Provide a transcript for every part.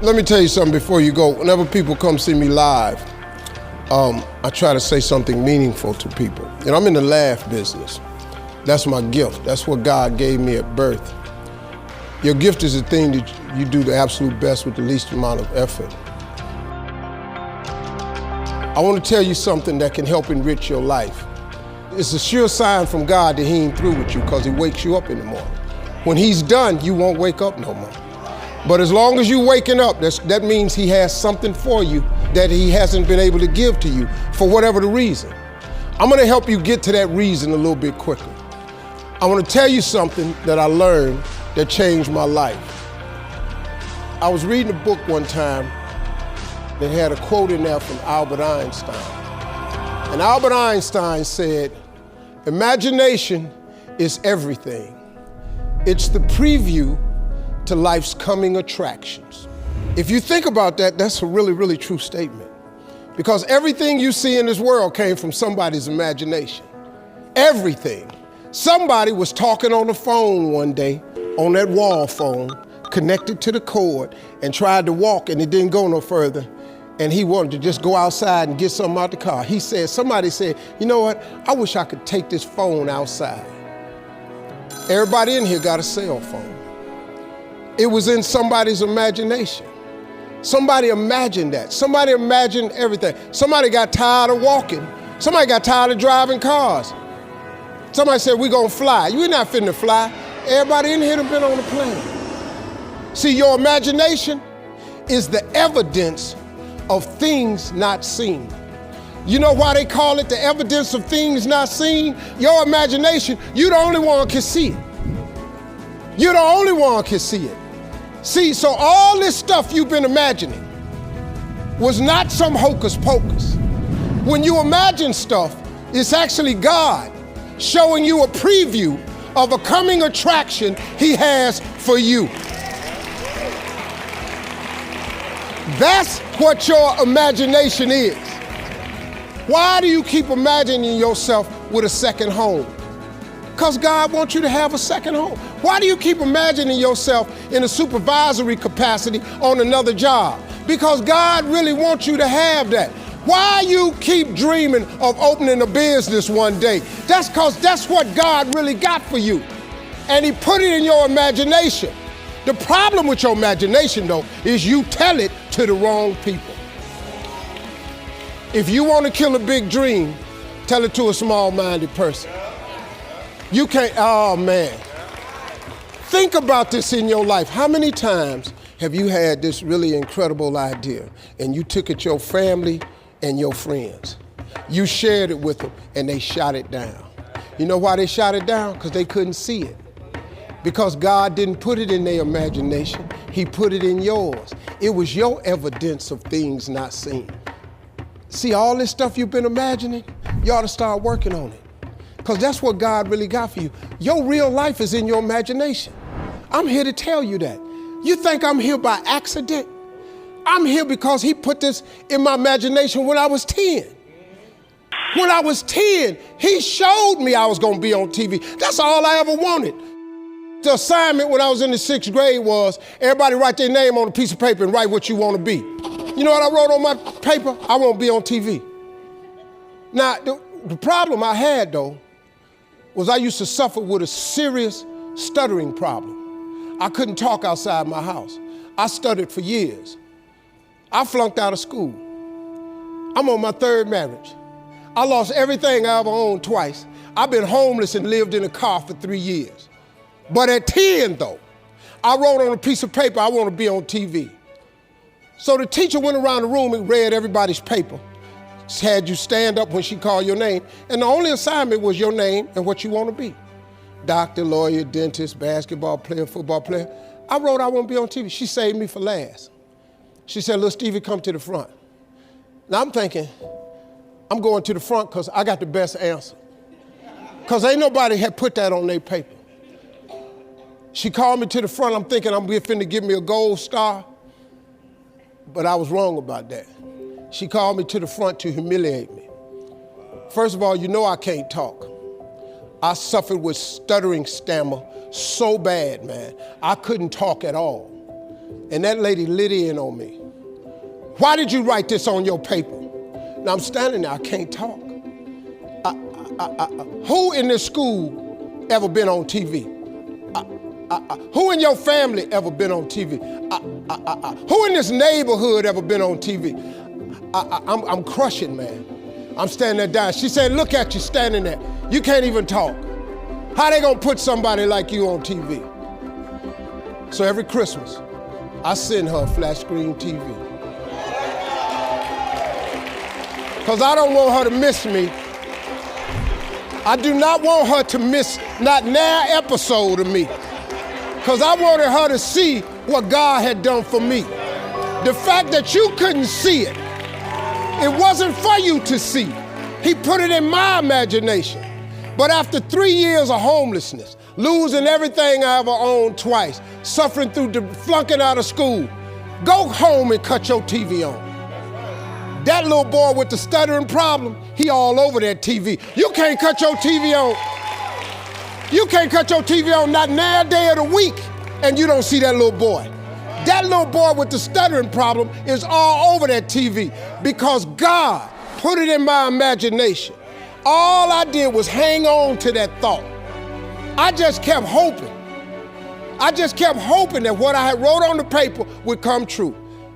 Let me tell you something before you go. Whenever people come see me live, I try to say something meaningful to people. You know, I'm in the laugh business. That's my gift. That's what God gave me at birth. Your gift is the thing that you do the absolute best with the least amount of effort. I want to tell you something that can help enrich your life. It's a sure sign from God that He ain't through with you because He wakes you up in the morning. When He's done, you won't wake up no more. But as long as you're waking up, that means He has something for you that He hasn't been able to give to you for whatever the reason. I'm going to help you get to that reason a little bit quicker. I want to tell you something that I learned that changed my life. I was reading a book one time that had a quote in there from Albert Einstein. And Albert Einstein said, "Imagination is everything. It's the preview to life's coming attractions." If you think about that, that's a really, really true statement. Because everything you see in this world came from somebody's imagination. Everything. Somebody was talking on the phone one day, on that wall phone, connected to the cord, and tried to walk, and it didn't go no further. And he wanted to just go outside and get something out the car. Somebody said, "You know what? I wish I could take this phone outside." Everybody in here got a cell phone. It was in somebody's imagination. Somebody imagined that. Somebody imagined everything. Somebody got tired of walking. Somebody got tired of driving cars. Somebody said, "We're gonna fly." You're not finna fly. Everybody in here done been on a plane. See, your imagination is the evidence of things not seen. You know why they call it the evidence of things not seen? Your imagination, you the only one can see it. You're the only one can see it. See, so all this stuff you've been imagining was not some hocus pocus. When you imagine stuff, it's actually God showing you a preview of a coming attraction He has for you. That's what your imagination is. Why do you keep imagining yourself with a second home? Because God wants you to have a second home. Why do you keep imagining yourself in a supervisory capacity on another job? Because God really wants you to have that. Why you keep dreaming of opening a business one day? That's because that's what God really got for you. And He put it in your imagination. The problem with your imagination, though, is you tell it to the wrong people. If you want to kill a big dream, tell it to a small-minded person. You can't, oh man. Think about this in your life. How many times have you had this really incredible idea and you took it to your family and your friends? You shared it with them and they shot it down. You know why they shot it down? Because they couldn't see it. Because God didn't put it in their imagination, He put it in yours. It was your evidence of things not seen. See, all this stuff you've been imagining, you ought to start working on it. Because that's what God really got for you. Your real life is in your imagination. I'm here to tell you that. You think I'm here by accident? I'm here because He put this in my imagination when I was 10. When I was 10, He showed me I was going to be on TV. That's all I ever wanted. The assignment when I was in the 6th grade was everybody write their name on a piece of paper and write what you want to be. You know what I wrote on my paper? I want to be on TV. Now, the problem I had, though, was I used to suffer with a serious stuttering problem. I couldn't talk outside my house. I stuttered for years. I flunked out of school. I'm on my 3rd marriage. I lost everything I ever owned twice. I've been homeless and lived in a car for 3 years. But at 10, though, I wrote on a piece of paper, I want to be on TV. So the teacher went around the room and read everybody's paper. Had you stand up when she called your name, and the only assignment was your name and what you want to be. Doctor, lawyer, dentist, basketball player, football player. I wrote I want to be on TV. She saved me for last. She said, "Little Stevie, come to the front." Now I'm thinking, I'm going to the front because I got the best answer. Because ain't nobody had put that on their paper. She called me to the front. I'm thinking I'm finna give me a gold star, but I was wrong about that. She called me to the front to humiliate me. First of all, you know I can't talk. I suffered with stuttering stammer so bad, man. I couldn't talk at all. And that lady lit in on me. Why did you write this on your paper? Now I'm standing there, I can't talk. Who in this school ever been on TV? Who in your family ever been on TV? Who in this neighborhood ever been on TV? I'm crushing, man. I'm standing there dying. She said, look at you standing there. You can't even talk. How they gonna put somebody like you on TV? So every Christmas, I send her a flat screen TV. Because I don't want her to miss me. I do not want her to miss not an episode of me. Because I wanted her to see what God had done for me. The fact that you couldn't see it, it wasn't for you to see. He put it in my imagination. But after 3 years of homelessness, losing everything I ever owned twice, suffering through flunking out of school, go home and cut your TV on. That little boy with the stuttering problem, he all over that TV. You can't cut your TV on. You can't cut your TV on not now day of the week and you don't see that little boy. That little boy with the stuttering problem is all over that TV because God put it in my imagination. All I did was hang on to that thought. I just kept hoping. I just kept hoping that what I had wrote on the paper would come true.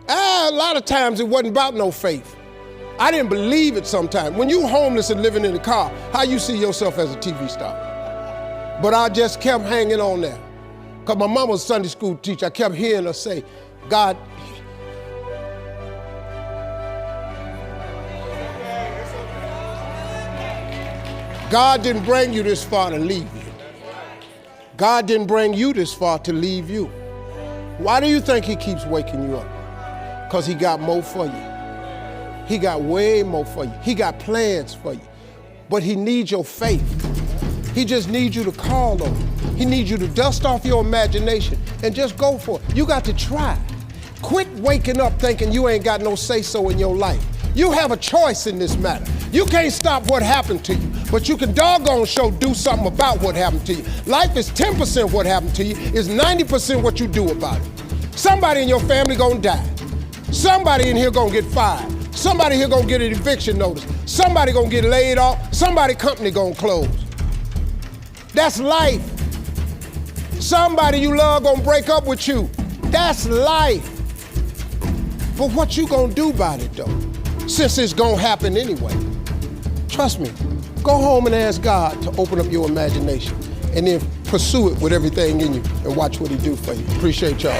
A lot of times it wasn't about no faith. I didn't believe it sometimes. When you homeless and living in a car, how you see yourself as a TV star? But I just kept hanging on there. Because my mama was a Sunday school teacher. I kept hearing her say, God, God didn't bring you this far to leave you. God didn't bring you this far to leave you. Why do you think he keeps waking you up? Because he got more for you. He got way more for you. He got plans for you. But he needs your faith. He just needs you to call on him. He needs you to dust off your imagination and just go for it. You got to try. Quit waking up thinking you ain't got no say-so in your life. You have a choice in this matter. You can't stop what happened to you, but you can doggone sure do something about what happened to you. Life is 10% what happened to you, is 90% what you do about it. Somebody in your family gonna die. Somebody in here gonna get fired. Somebody here gonna get an eviction notice. Somebody gonna get laid off. Somebody company gonna close. That's life. Somebody you love gonna break up with you. That's life. But what you gonna do about it though? Since it's gonna happen anyway. Trust me, go home and ask God to open up your imagination and then pursue it with everything in you and watch what he do for you. Appreciate y'all.